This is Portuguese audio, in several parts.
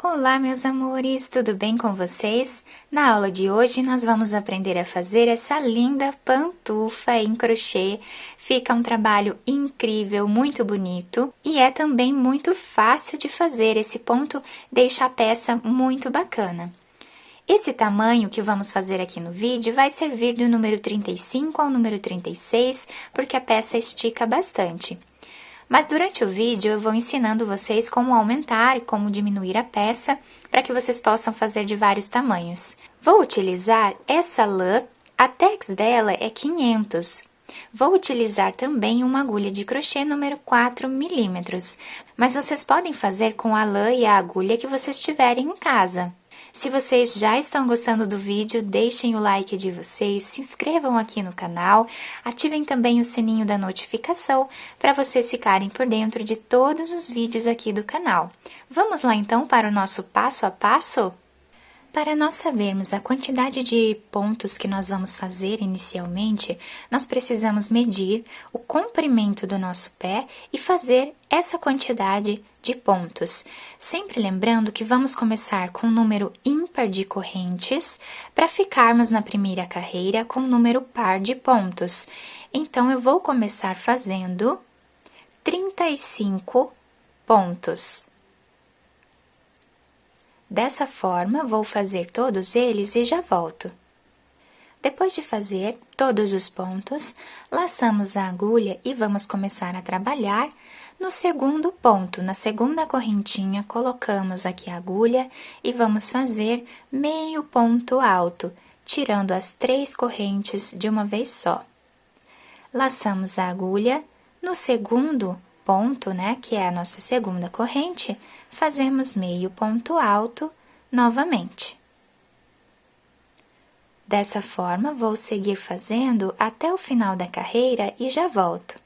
Olá, meus amores, tudo bem com vocês? Na aula de hoje, nós vamos aprender a fazer essa linda pantufa em crochê. Fica um trabalho incrível, muito bonito e é também muito fácil de fazer. Esse ponto deixa a peça muito bacana. Esse tamanho que vamos fazer aqui no vídeo vai servir do número 35 ao número 36, porque a peça estica bastante. Mas durante o vídeo eu vou ensinando vocês como aumentar e como diminuir a peça para que vocês possam fazer de vários tamanhos. Vou utilizar essa lã, a tex dela é 500. Vou utilizar também uma agulha de crochê número 4 milímetros, mas vocês podem fazer com a lã e a agulha que vocês tiverem em casa. Se vocês já estão gostando do vídeo, deixem o like de vocês, se inscrevam aqui no canal, ativem também o sininho da notificação para vocês ficarem por dentro de todos os vídeos aqui do canal. Vamos lá então para o nosso passo a passo? Para nós sabermos a quantidade de pontos que nós vamos fazer inicialmente, nós precisamos medir o comprimento do nosso pé e fazer essa quantidade de pontos. Sempre lembrando que vamos começar com um número ímpar de correntes para ficarmos na primeira carreira com um número par de pontos. Então, eu vou começar fazendo 35 pontos. Dessa forma, vou fazer todos eles e já volto. Depois de fazer todos os pontos, laçamos a agulha e vamos começar a trabalhar no segundo ponto. Na segunda correntinha, colocamos aqui a agulha e vamos fazer meio ponto alto, tirando as 3 correntes de uma vez só. Laçamos a agulha no segundo ponto, que é a nossa segunda corrente, fazemos meio ponto alto novamente. Dessa forma, vou seguir fazendo até o final da carreira e já volto.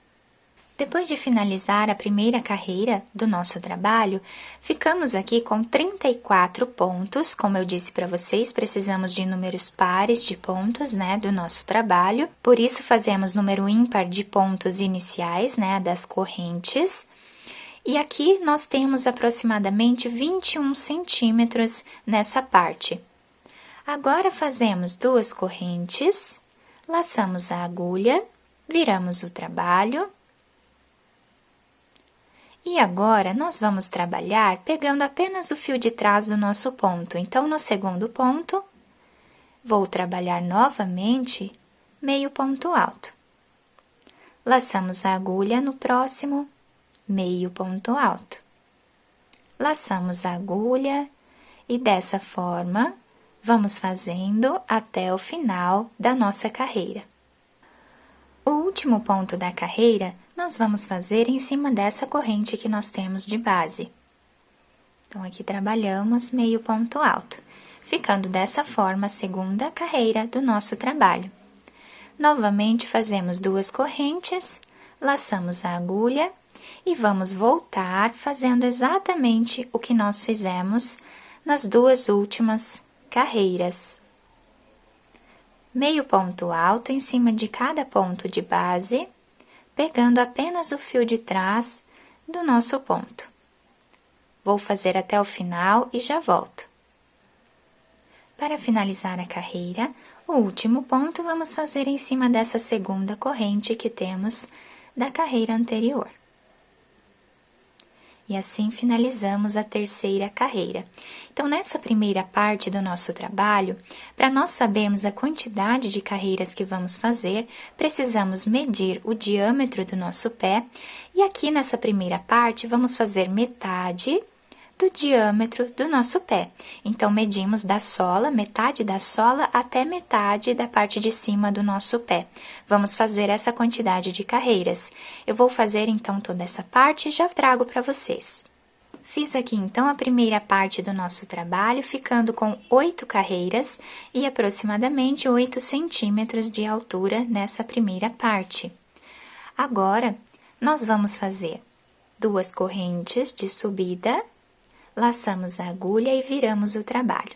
Depois de finalizar a primeira carreira do nosso trabalho, ficamos aqui com 34 pontos. Como eu disse para vocês, precisamos de números pares de pontos, do nosso trabalho. Por isso, fazemos número ímpar de pontos iniciais, das correntes. E aqui nós temos aproximadamente 21 centímetros nessa parte. Agora, fazemos 2 correntes, laçamos a agulha, viramos o trabalho. E agora, nós vamos trabalhar pegando apenas o fio de trás do nosso ponto. Então, no segundo ponto, vou trabalhar novamente meio ponto alto. Laçamos a agulha no próximo, meio ponto alto. Laçamos a agulha e dessa forma, vamos fazendo até o final da nossa carreira. O último ponto da carreira, nós vamos fazer em cima dessa corrente que nós temos de base. Então, aqui trabalhamos meio ponto alto, ficando dessa forma a segunda carreira do nosso trabalho. Novamente, fazemos 2 correntes, laçamos a agulha e vamos voltar fazendo exatamente o que nós fizemos nas 2 últimas carreiras. Meio ponto alto em cima de cada ponto de base, pegando apenas o fio de trás do nosso ponto. Vou fazer até o final e já volto. Para finalizar a carreira, o último ponto vamos fazer em cima dessa segunda corrente que temos da carreira anterior. E assim finalizamos a terceira carreira. Então, nessa primeira parte do nosso trabalho, para nós sabermos a quantidade de carreiras que vamos fazer, precisamos medir o diâmetro do nosso pé. E aqui nessa primeira parte, vamos fazer metade do diâmetro do nosso pé. Então, medimos da sola, metade da sola até metade da parte de cima do nosso pé. Vamos fazer essa quantidade de carreiras. Eu vou fazer, então, toda essa parte e já trago para vocês. Fiz aqui, então, a primeira parte do nosso trabalho, ficando com 8 carreiras e aproximadamente 8 centímetros de altura nessa primeira parte. Agora, nós vamos fazer 2 correntes de subida, laçamos a agulha e viramos o trabalho.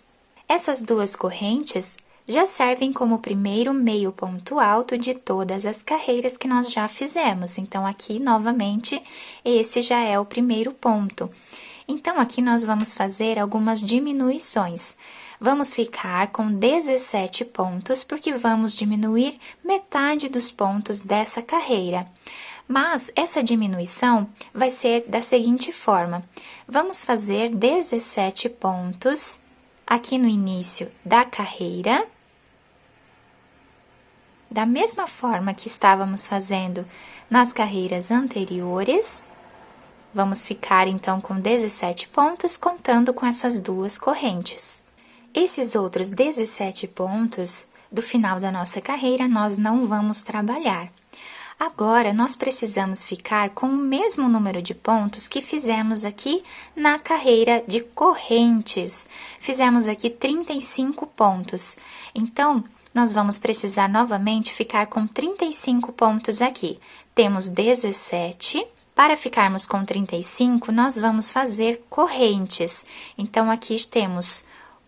Essas 2 correntes já servem como o primeiro meio ponto alto de todas as carreiras que nós já fizemos. Então, aqui, novamente, esse já é o primeiro ponto. Então, aqui nós vamos fazer algumas diminuições. Vamos ficar com 17 pontos, porque vamos diminuir metade dos pontos dessa carreira. Mas essa diminuição vai ser da seguinte forma: vamos fazer 17 pontos aqui no início da carreira, da mesma forma que estávamos fazendo nas carreiras anteriores. Vamos ficar então com 17 pontos, contando com essas duas correntes. Esses outros 17 pontos do final da nossa carreira nós não vamos trabalhar. Agora, nós precisamos ficar com o mesmo número de pontos que fizemos aqui na carreira de correntes. Fizemos aqui 35 pontos. Então, nós vamos precisar novamente ficar com 35 pontos aqui. Temos 17. Para ficarmos com 35, nós vamos fazer correntes. Então, aqui temos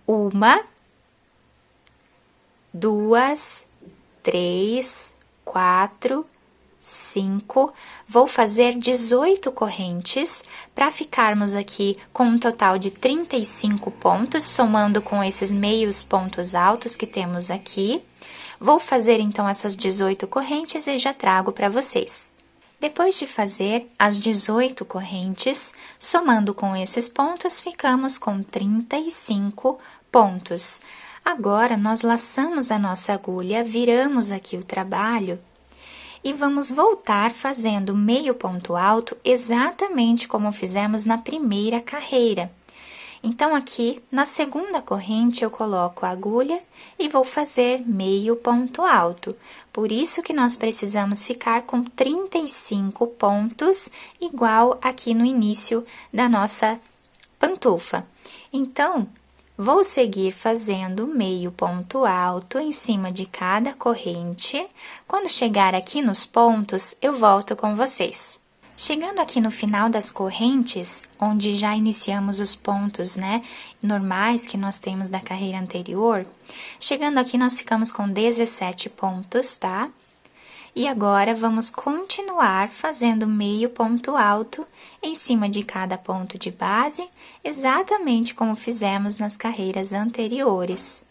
1, 2, 3, 4, 5, vou fazer 18 correntes para ficarmos aqui com um total de 35 pontos, somando com esses meios pontos altos que temos aqui. Vou fazer então essas 18 correntes e já trago para vocês. Depois de fazer as 18 correntes, somando com esses pontos, ficamos com 35 pontos. Agora, nós laçamos a nossa agulha, viramos aqui o trabalho e vamos voltar fazendo meio ponto alto exatamente como fizemos na primeira carreira. Então, aqui na segunda corrente eu coloco a agulha e vou fazer meio ponto alto. Por isso que nós precisamos ficar com 35 pontos, igual aqui no início da nossa pantufa. Então, vou seguir fazendo meio ponto alto em cima de cada corrente. Quando chegar aqui nos pontos, eu volto com vocês. Chegando aqui no final das correntes, onde já iniciamos os pontos, né, normais que nós temos da carreira anterior, chegando aqui nós ficamos com 17 pontos, tá? E agora, vamos continuar fazendo meio ponto alto em cima de cada ponto de base, exatamente como fizemos nas carreiras anteriores.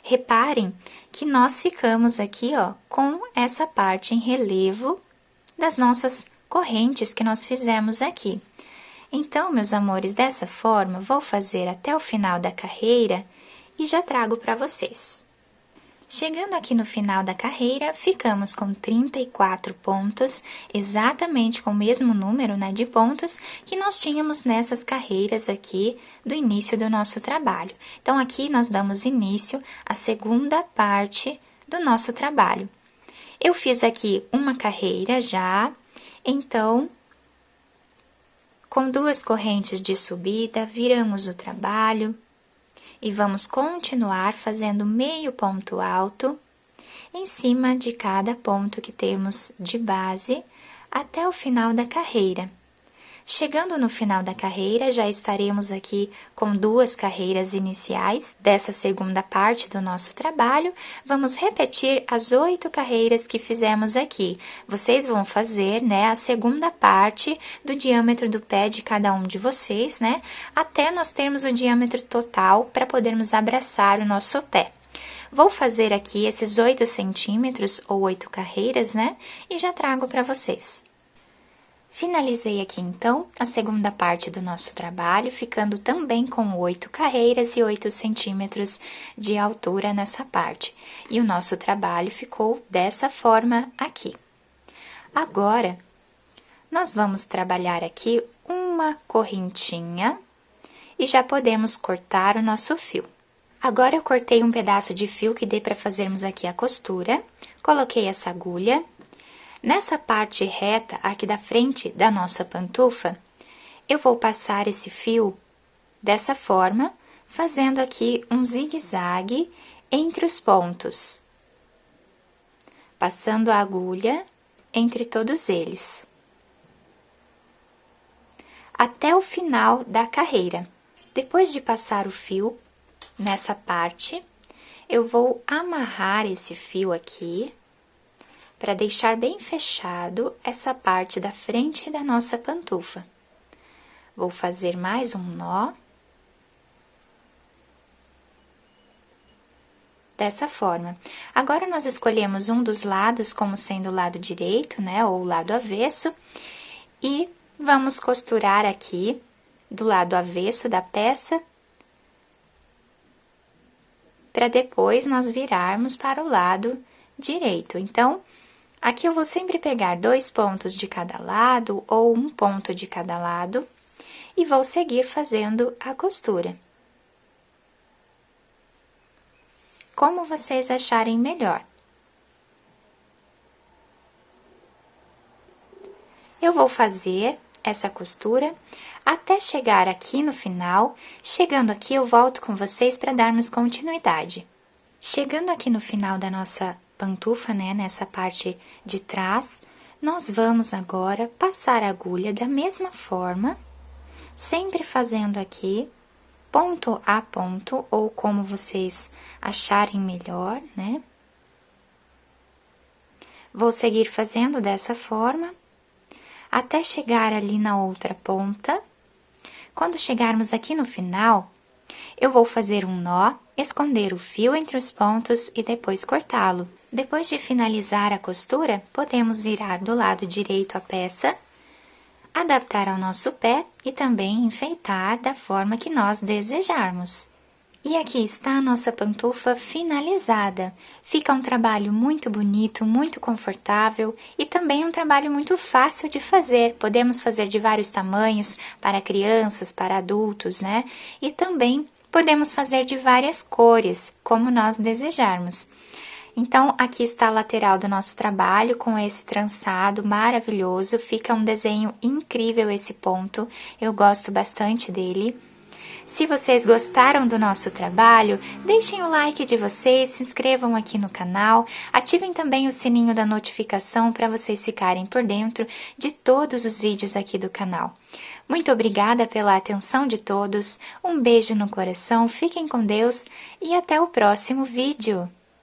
Reparem que nós ficamos aqui, ó, com essa parte em relevo das nossas correntes que nós fizemos aqui. Então, meus amores, dessa forma, vou fazer até o final da carreira e já trago para vocês. Chegando aqui no final da carreira, ficamos com 34 pontos, exatamente com o mesmo número, né, de pontos que nós tínhamos nessas carreiras aqui do início do nosso trabalho. Então, aqui nós damos início à segunda parte do nosso trabalho. Eu fiz aqui uma carreira já, então, com duas correntes de subida, viramos o trabalho. E vamos continuar fazendo meio ponto alto em cima de cada ponto que temos de base até o final da carreira. Chegando no final da carreira, já estaremos aqui com duas carreiras iniciais dessa segunda parte do nosso trabalho. Vamos repetir as 8 carreiras que fizemos aqui. Vocês vão fazer, né, a segunda parte do diâmetro do pé de cada um de vocês, né, até nós termos o diâmetro total para podermos abraçar o nosso pé. Vou fazer aqui esses 8 centímetros ou 8 carreiras, né, e já trago para vocês. Finalizei aqui, então, a segunda parte do nosso trabalho, ficando também com 8 carreiras e 8 centímetros de altura nessa parte. E o nosso trabalho ficou dessa forma aqui. Agora, nós vamos trabalhar aqui uma correntinha e já podemos cortar o nosso fio. Agora, eu cortei um pedaço de fio que dê para fazermos aqui a costura, coloquei essa agulha. Nessa parte reta aqui da frente da nossa pantufa, eu vou passar esse fio dessa forma, fazendo aqui um zigue-zague entre os pontos, passando a agulha entre todos eles, até o final da carreira. Depois de passar o fio nessa parte, eu vou amarrar esse fio aqui, para deixar bem fechado essa parte da frente da nossa pantufa. Vou fazer mais um nó. Dessa forma. Agora, nós escolhemos um dos lados como sendo o lado direito, né, ou o lado avesso, e vamos costurar aqui do lado avesso da peça, para depois nós virarmos para o lado direito. Então, aqui eu vou sempre pegar 2 pontos de cada lado ou um ponto de cada lado e vou seguir fazendo a costura. Como vocês acharem melhor. Eu vou fazer essa costura até chegar aqui no final. Chegando aqui, eu volto com vocês para darmos continuidade. Chegando aqui no final da nossa pantufa, né, nessa parte de trás, nós vamos agora passar a agulha da mesma forma, sempre fazendo aqui ponto a ponto, ou como vocês acharem melhor, né? Vou seguir fazendo dessa forma, até chegar ali na outra ponta. Quando chegarmos aqui no final, eu vou fazer um nó, esconder o fio entre os pontos e depois cortá-lo. Depois de finalizar a costura, podemos virar do lado direito a peça, adaptar ao nosso pé e também enfeitar da forma que nós desejarmos. E aqui está a nossa pantufa finalizada. Fica um trabalho muito bonito, muito confortável e também um trabalho muito fácil de fazer. Podemos fazer de vários tamanhos, para crianças, para adultos, né? E também podemos fazer de várias cores, como nós desejarmos. Então, aqui está a lateral do nosso trabalho, com esse trançado maravilhoso. Fica um desenho incrível esse ponto, eu gosto bastante dele. Se vocês gostaram do nosso trabalho, deixem o like de vocês, se inscrevam aqui no canal, ativem também o sininho da notificação para vocês ficarem por dentro de todos os vídeos aqui do canal. Muito obrigada pela atenção de todos, um beijo no coração, fiquem com Deus e até o próximo vídeo!